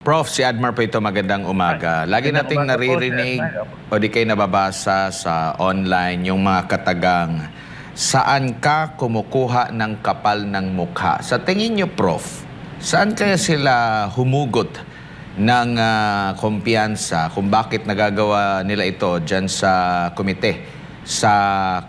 Prof, si Admar po ito, magandang umaga. Lagi Magandang nating umaga po, Sir naririnig Admar. o di kayo nababasa sa online yung mga katagang, saan ka kumukuha ng kapal ng mukha? Sa tingin niyo, Prof, saan kaya sila humugot ng kumpiyansa kung bakit nagagawa nila ito dyan sa komite, sa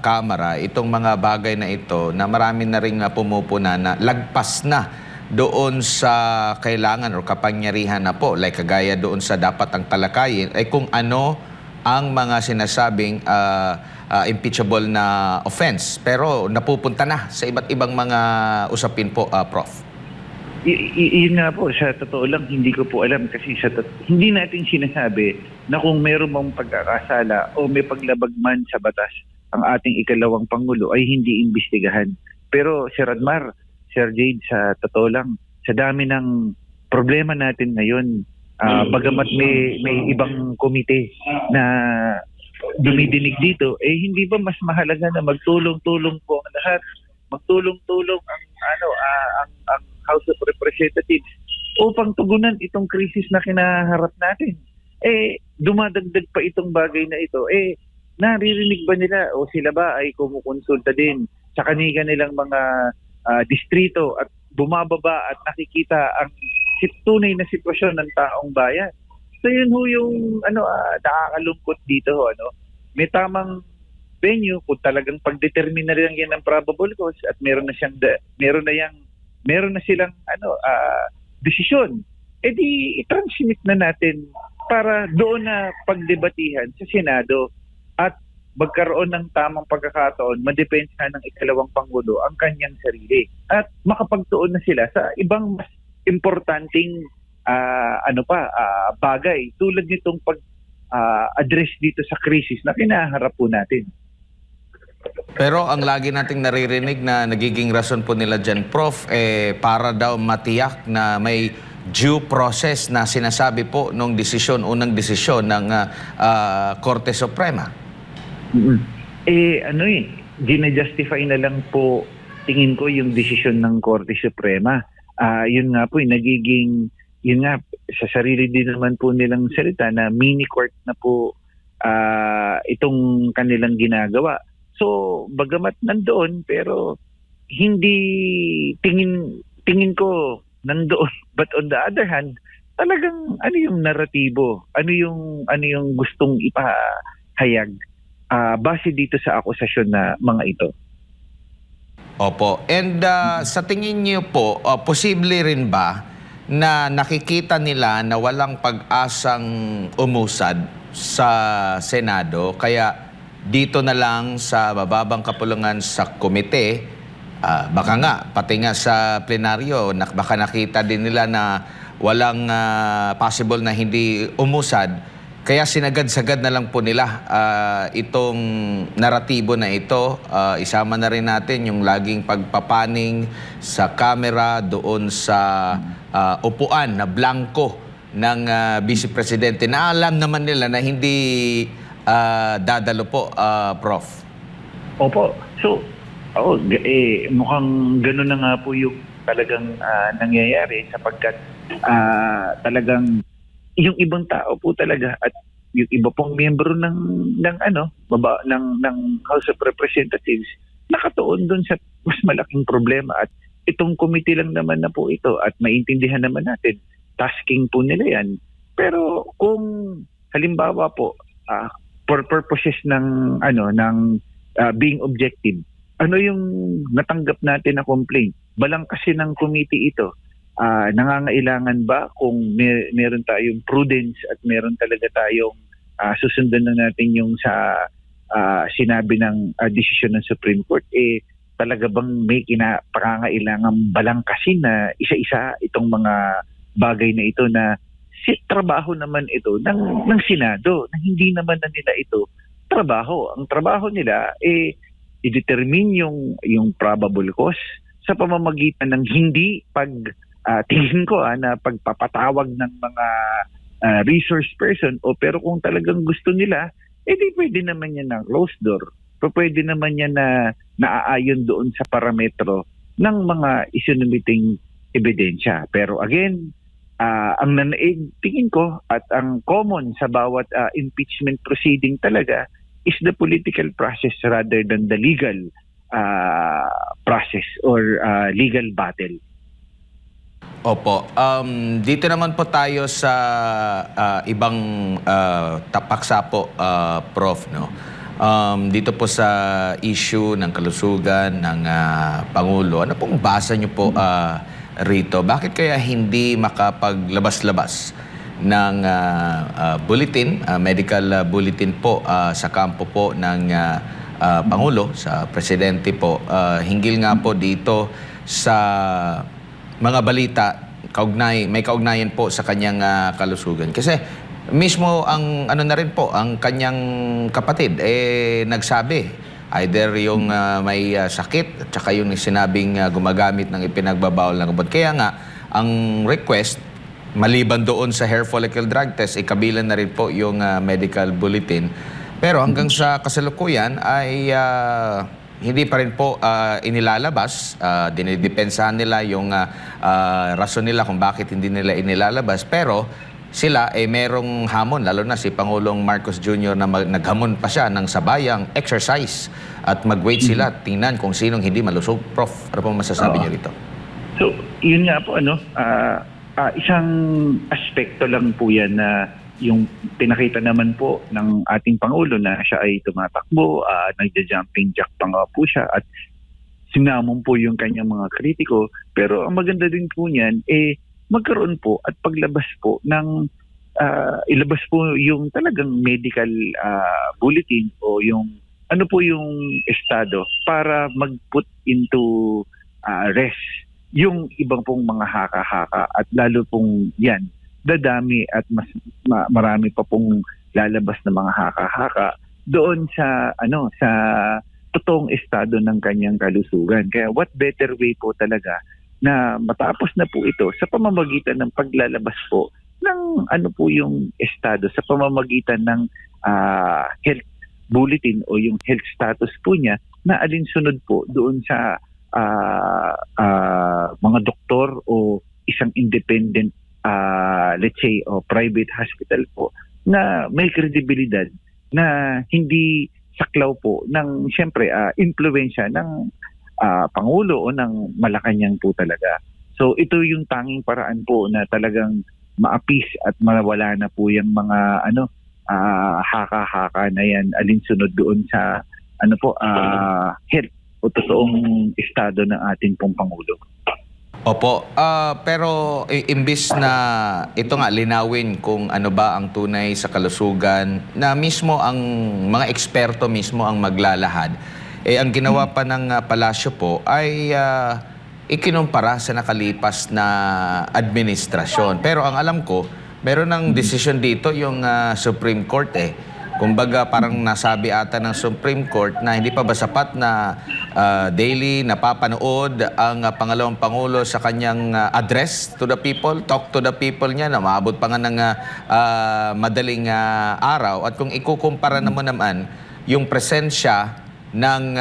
Kamara, itong mga bagay na ito na marami na rin pumupuna na lagpas na doon sa kailangan o kapangyarihan na po, like kagaya doon sa dapat ang talakayin, ay kung ano ang mga sinasabing impeachable na offense. Pero napupunta na sa iba't ibang mga usapin po, Prof. Yun nga po, sa totoo lang, hindi ko po alam kasi hindi natin sinasabi na kung meron bang pagkakasala o may paglabag man sa batas ang ating ikalawang Pangulo ay hindi imbestigahan. Pero Sir Admar, Sir Jade, sa totoo lang, sa dami ng problema natin ngayon, bagamat may ibang komite na dumidinig dito, eh hindi ba mas mahalaga na magtulong-tulong po ang lahat? Magtulong-tulong ang House of Representatives upang tugunan itong krisis na kinaharap natin. Eh dumadagdag pa itong bagay na ito. Eh naririnig ba nila o sila ba ay kumukonsulta din sa nilang mga distrito at bumababa at nakikita ang tunay na sitwasyon ng taong bayan? So yun ho yung nakakalungkot dito ho, may tamang venue kung talagang pagdetermine na rin yan ng probable cause at meron na silang desisyon, edi i-transmit na natin para doon na pagdebatihan sa Senado at magkaroon ng tamang pagkakataon, madepensa ng ikalawang Pangulo ang kanyang sarili at makapagtuon na sila sa ibang mas importanteng bagay tulad nitong pag-address dito sa krisis na kinaharap po natin. Pero ang lagi nating naririnig na nagiging rason po nila dyan, Prof, para daw matiyak na may due process na sinasabi po nung unang desisyon ng Korte Suprema. Gina-justify na lang po tingin ko yung desisyon ng Korte Suprema. Yun nga po, sa sarili din naman po nilang salita na mini court na po itong kanilang ginagawa. So, bagamat nandoon, pero hindi tingin ko nandoon. But on the other hand, talagang ano yung naratibo? Ano yung gustong ipahayag base dito sa akusasyon na mga ito? Opo. And sa tingin niyo po, posible rin ba na nakikita nila na walang pag-asang umusad sa Senado, kaya dito na lang sa mababang kapulungan sa komite, baka nga, pati nga sa plenaryo, baka nakita din nila na walang possible na hindi umusad, kaya sinagad-sagad na lang po nila itong naratibo na ito. Isama na rin natin yung laging pagpapaning sa camera doon sa upuan na blanco ng Vice Presidente na alam naman nila na hindi dadalo po, Prof. Opo. So, mukhang gano'n na nga po yung talagang nangyayari sapagkat talagang yung ibang tao po talaga at yung iba pong miyembro ng House of Representatives nakatuon doon sa mas malaking problema at itong committee lang naman na po ito at maintindihan naman natin tasking po nila yan. Pero kung halimbawa po for purposes ng being objective, ano yung natanggap natin na complaint? Balang kasi ng committee ito. Nangangailangan ba kung meron tayong prudence at meron talaga tayong susundan na natin yung sa sinabi ng desisyon ng Supreme Court, talaga bang may pangangailangan balangkasin na isa-isa itong mga bagay na ito na trabaho naman ito ng Senado, na hindi naman na nila ito trabaho. Ang trabaho nila i-determine yung probable cause sa pamamagitan ng hindi tingin ko na pagpapatawag ng mga resource person pero kung talagang gusto nila, di pwede naman yan ng closed door. Pwede naman yan na naaayon doon sa parametro ng mga isinumiting ebidensya. Pero again, ang tingin ko at ang common sa bawat impeachment proceeding talaga is the political process rather than the legal process or legal battle. Opo. Dito naman po tayo sa ibang paksa po, Prof. No? Dito po sa issue ng kalusugan ng Pangulo, ano pong basa niyo po rito? Bakit kaya hindi makapaglabas-labas ng bulletin, medical bulletin po sa kampo po ng Pangulo, sa Presidente po, hinggil nga po dito sa mga balita, may kaugnayan po sa kanyang kalusugan. Kasi mismo ang ano na rin po, ang kanyang kapatid nagsabi either yung may sakit at saka yung sinabing gumagamit ng ipinagbabawal na gamot. Kaya nga ang request maliban doon sa hair follicle drug test, ikabilan na rin po yung medical bulletin. Pero hanggang sa kasalukuyan ay hindi pa rin po inilalabas. Dinidepensahan nila yung rason nila kung bakit hindi nila inilalabas. Pero sila merong hamon, lalo na si Pangulong Marcos Jr. na naghamon pa siya ng sabayang exercise at mag-wait sila at tingnan kung sinong hindi malusog. Prof, ano po masasabi niyo rito? So, yun nga po, isang aspekto lang po yan na yung pinakita naman po ng ating Pangulo na siya ay tumatakbo, nagja-jumping jack pa nga po siya at sinamon po yung kanyang mga kritiko. Pero ang maganda din po niyan, magkaroon po at paglabas po ng, ilabas po yung talagang medical bulletin o yung ano po yung estado para mag-put into rest yung ibang pong mga haka-haka at lalo pong yan dadami at mas marami pa pong lalabas na mga haka-haka doon sa sa totoong estado ng kanyang kalusugan. Kaya what better way po talaga na matapos na po ito sa pamamagitan ng paglalabas po ng ano po yung estado sa pamamagitan ng health bulletin o yung health status po niya na alinsunod po doon sa mga doktor o isang independent let's say private hospital po na may kredibilidad na hindi saklaw po ng siyempre impluwensya ng Pangulo o ng Malacanang po talaga. So ito yung tanging paraan po na talagang maapis at mawala na po yung mga haka-haka na yan alinsunod doon sa health o totoong estado ng ating pong Pangulo. Opo, pero imbis na ito nga linawin kung ano ba ang tunay sa kalusugan na mismo ang mga eksperto mismo ang maglalahad, ang ginawa pa ng palasyo po ay ikinumpara sa nakalipas na administrasyon. Pero ang alam ko, meron ng desisyon dito yung Supreme Court Kumbaga parang nasabi ata ng Supreme Court na hindi pa ba sapat na daily napapanood ang pangalawang Pangulo sa kanyang address to the people, talk to the people niya na maabot pa nga ng madaling araw. At kung ikukumpara naman yung presensya ng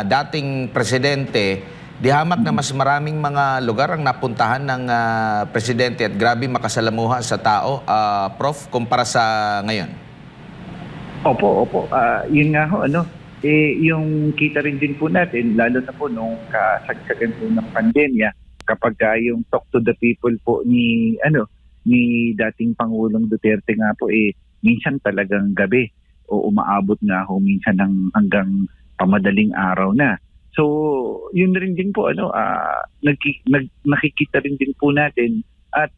dating presidente, di hamak na mas maraming mga lugar ang napuntahan ng presidente at grabe makasalamuha sa tao, Prof, kumpara sa ngayon. Opo. Yun nga ho, yung kita rin din po natin, lalo na po nung kasagsagan po ng pandemya, kapag yung talk to the people po ni dating Pangulong Duterte nga po, minsan talagang gabi o umaabot nga ho minsan ng hanggang pamadaling araw na. So, yun rin din po, nakikita rin din po natin at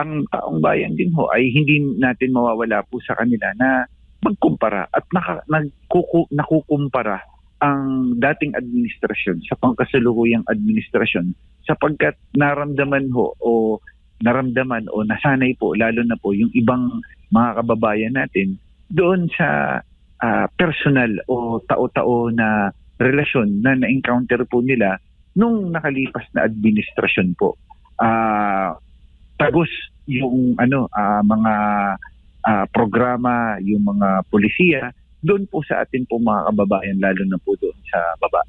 ang taong bayan din ho ay hindi natin mawawala po sa kanila na magkumpara at nakukumpara ang dating administrasyon sa pangkasalukuyang administrasyon sapagkat naramdaman o nasanay po lalo na po yung ibang mga kababayan natin doon sa personal o tao-tao na relasyon na na-encounter po nila nung nakalipas na administrasyon po. Tagos yung mga programa, yung mga polisiya, doon po sa atin po mga kababayan, lalo na po doon sa baba.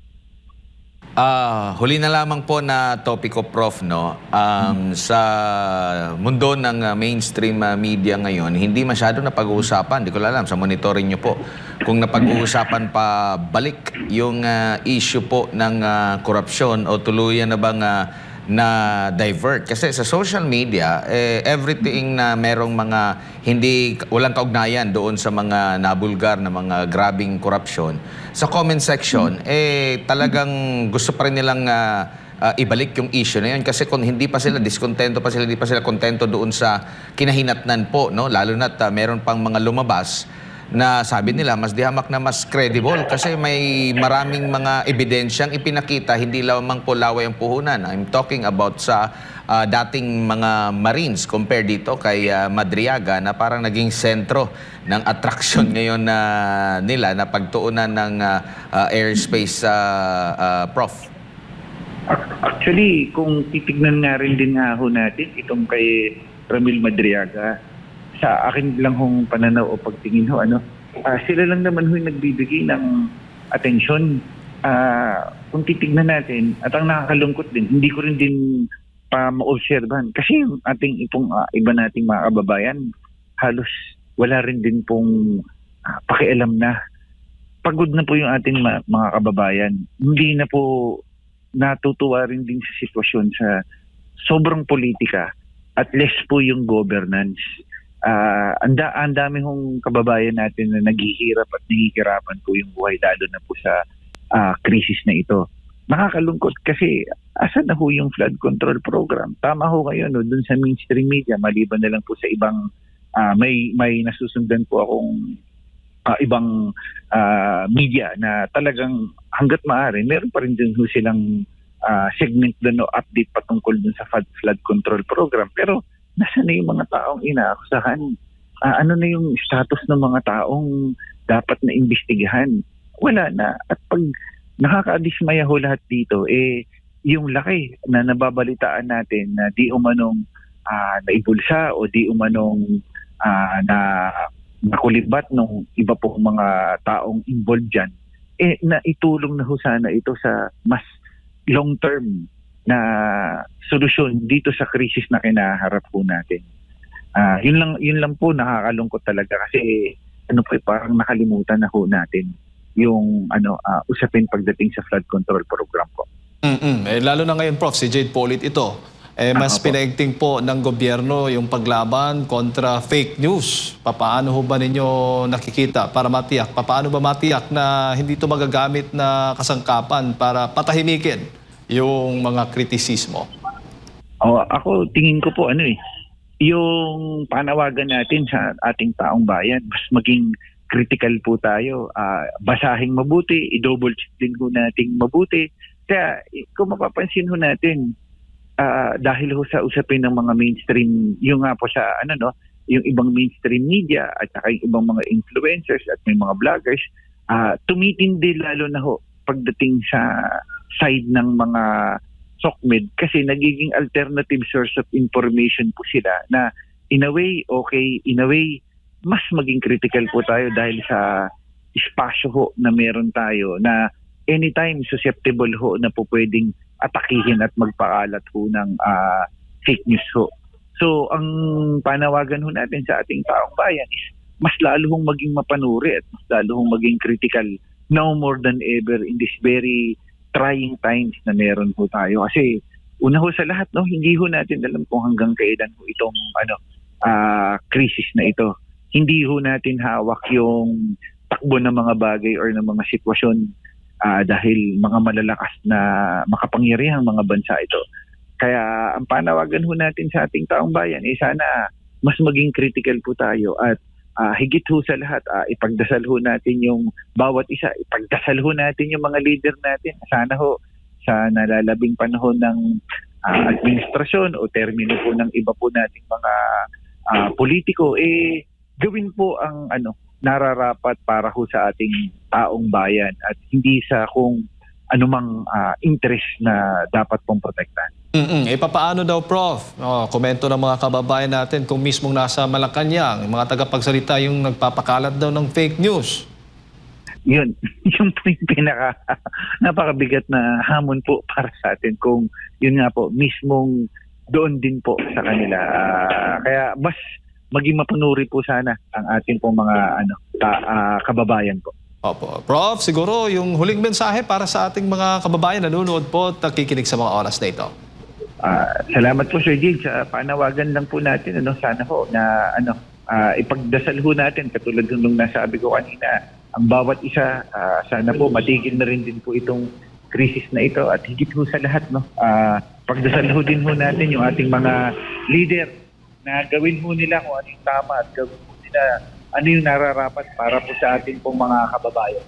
Huli na lamang po na topiko, Prof, no? Sa mundo ng mainstream media ngayon, hindi masyado napag-uusapan. Di ko alam, sa monitoring nyo po, kung napag-uusapan pa balik yung issue po ng korupsyon o tuluyan na bang na divert. Kasi sa social media, everything na merong mga walang kaugnayan doon sa mga nabulgar na mga grabing korupsyon, sa comment section, talagang gusto pa rin nilang ibalik yung issue na yun. Kasi kung hindi pa sila diskontento pa sila, hindi pa sila kontento doon sa kinahinatnan po, no? Lalo na't meron pang mga lumabas na sabi nila mas dihamak na mas credible kasi may maraming mga ebidensyang ipinakita, hindi lamang po laway ang puhunan. I'm talking about sa dating mga Marines compared dito kay Madriaga na parang naging sentro ng attraction ngayon na nila na pagtuunan ng airspace, Prof. Actually, kung titignan nga rin din nga ho natin itong kay Ramil Madriaga, sa akin lang hong pananaw o pagtingin ho, sila lang naman ho yung nagbibigay ng atensyon. Kung titignan natin, at ang nakakalungkot din, hindi ko rin din pa maobserbahan. Kasi yung ating iba nating mga kababayan, halos wala rin din pong pakialam na. Pagod na po yung ating mga kababayan. Hindi na po natutuwa rin din sa sitwasyon sa sobrang politika at less po yung governance. Ang dami hong kababayan natin na naghihirap at nahihirapan po yung buhay lalo na po sa krisis na ito. Nakakalungkot kasi asan na ho yung flood control program? Tama ho kayo, no? Dun sa mainstream media, maliban na lang po sa ibang may nasusundan po akong ibang media na talagang hanggat maaari, meron pa rin din ho silang segment doon o update patungkol dun sa flood control program. Pero nasaan na yung mga taong inaakusahan? Ano na yung status ng mga taong dapat na imbestigahan? Wala na. At pag nakakadismaya ho lahat dito, yung laki na nababalitaan natin na di umanong naibulsa o di umanong nakulibat ng iba pong mga taong involved dyan, na itulong na ho sana ito sa mas long-term na solusyon dito sa krisis na kinaharap po natin. Yun lang po nakakalungkot talaga kasi parang nakalimutan na ho natin yung usapin pagdating sa flood control program po. Lalo na ngayon, Prof, si Jade Pollitt ito. Mas pinaigting po ng gobyerno yung paglaban kontra fake news. Paano ho ba ninyo nakikita para matiyak? Paano ba matiyak na hindi ito magagamit na kasangkapan para patahimikin yung mga kritisismo? Ako tingin ko po yung panawagan natin sa ating taong bayan, mas maging critical po tayo. Basahing mabuti, i-double check din ho natin mabuti. Kaya kung mapapansin ho natin, dahil ho sa usapin ng mga mainstream, yung nga po sa yung ibang mainstream media at saka yung ibang mga influencers at may mga vloggers, tumitindi lalo na ho pagdating sa side ng mga SOCMED kasi nagiging alternative source of information po sila na in a way, in a way, mas maging critical po tayo dahil sa espasyo ho na meron tayo na anytime susceptible ho na po pwedeng atakihin at magpakalat ho ng fake news ho. So, ang panawagan ho natin sa ating taong bayan is mas lalo hong maging mapanuri at mas lalo hong maging critical now more than ever in this very trying times na meron po tayo. Kasi una ho sa lahat, hindi ho natin alam kung hanggang kailan ho itong krisis na ito. Hindi ho natin hawak yung takbo ng mga bagay or ng mga sitwasyon dahil mga malalakas na makapangyarihang mga bansa ito. Kaya ang panawagan ho natin sa ating taong bayan sana mas maging critical po tayo at higit ho sa lahat, ipagdasal ho natin yung bawat isa, ipagdasal ho natin yung mga leader natin. Sana ho sa nalalabing panahon ng administrasyon o termino po ng iba po nating mga politiko, gawin po ang nararapat para ho sa ating taong bayan at hindi sa kung anumang interest na dapat pong protektahan. Papaano daw, Prof? Komento ng mga kababayan natin kung mismong nasa Malacanang, yung mga tagapagsalita yung nagpapakalat daw ng fake news. yun, yung po yung napakabigat na hamon po para sa atin kung yun nga po, mismong doon din po sa kanila. Kaya mas maging mapanuri po sana ang ating pong mga kababayan po. Opo. Prof, siguro yung huling mensahe para sa ating mga kababayan nanonood po at nakikinig sa mga oras na ito. Salamat po Sir Jade sa panawagan lang po natin. Sana po na ipagdasal ho natin katulad nung nasabi ko kanina, ang bawat isa sana po matigil na rin din po itong krisis na ito at higit ho sa lahat pagdasal ho din ho natin yung ating mga leader na gawin ho nila kung ano yung tama at gawin ho nila ano yung nararapat para po sa ating pong mga kababayan.